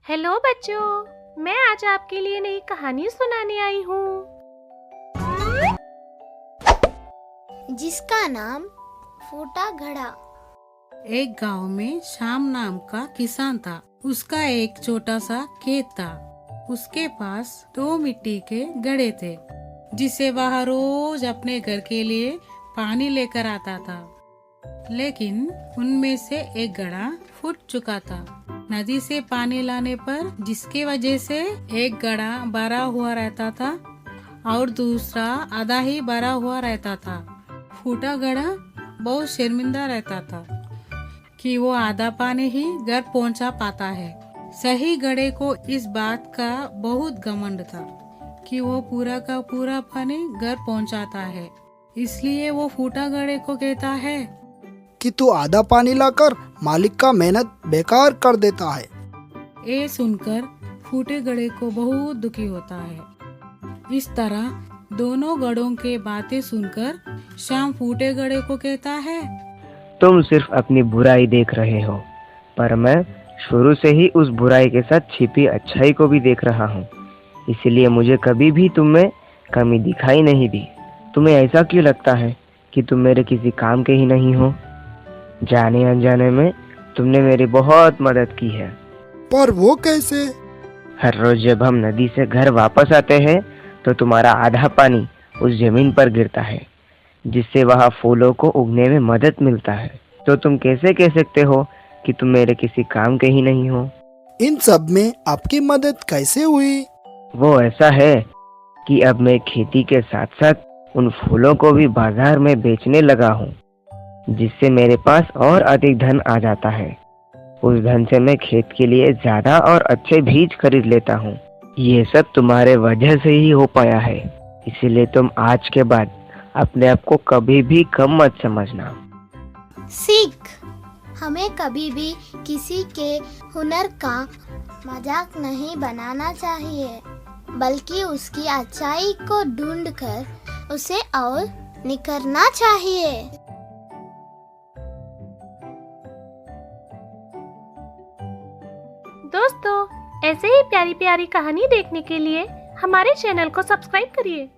Hello बच्चों, मैं आज आपके लिए नई कहानी सुनाने आई हूँ जिसका नाम फूटा घड़ा। एक गांव में श्याम नाम का किसान था। उसका एक छोटा सा खेत था। उसके पास 2 मिट्टी के घड़े थे, जिसे वह रोज अपने घर के लिए पानी लेकर आता था। लेकिन उनमें से एक घड़ा फूट चुका था नदी से पानी लाने पर, जिसकी वजह से एक घड़ा भरा हुआ रहता था और दूसरा आधा ही भरा हुआ रहता था। फूटा घड़ा बहुत शर्मिंदा रहता था कि वो आधा पानी ही घर पहुंचा पाता है। सही घड़े को इस बात का बहुत घमंड था कि वो पूरा का पूरा पानी घर पहुंचाता है। इसलिए वो फूटा घड़े को कहता है कि तू आधा पानी लाकर मालिक का मेहनत बेकार कर देता है। ये सुनकर फूटे घड़े को बहुत दुखी होता है। इस तरह दोनों घड़ों के बातें सुनकर श्याम फूटे घड़े को कहता है, तुम सिर्फ अपनी बुराई देख रहे हो, पर मैं शुरू से ही उस बुराई के साथ छिपी अच्छाई को भी देख रहा हूँ। इसलिए मुझे कभी भी तुम में कमी दिखाई नहीं दी। तुम्हें ऐसा क्यों लगता है कि तुम मेरे किसी काम के ही नहीं हो? जाने अनजाने में तुमने मेरी बहुत मदद की है। पर वो कैसे? हर रोज जब हम नदी से घर वापस आते हैं तो तुम्हारा आधा पानी उस जमीन पर गिरता है, जिससे वहाँ फूलों को उगने में मदद मिलता है। तो तुम कैसे कह सकते हो कि तुम मेरे किसी काम के ही नहीं हो? इन सब में आपकी मदद कैसे हुई? वो ऐसा है कि अब मैं खेती के साथ साथ उन फूलों को भी बाजार में बेचने लगा हूँ, जिससे मेरे पास और अधिक धन आ जाता है। उस धन से मैं खेत के लिए ज्यादा और अच्छे बीज खरीद लेता हूँ। ये सब तुम्हारे वजह से ही हो पाया है। इसीलिए तुम आज के बाद अपने आप को कभी भी कम मत समझना। सीख, हमें कभी भी किसी के हुनर का मजाक नहीं बनाना चाहिए, बल्कि उसकी अच्छाई को ढूंढकर उसे और निखरना चाहिए। दोस्तों, ऐसे ही प्यारी प्यारी कहानी देखने के लिए हमारे चैनल को सब्सक्राइब करिए।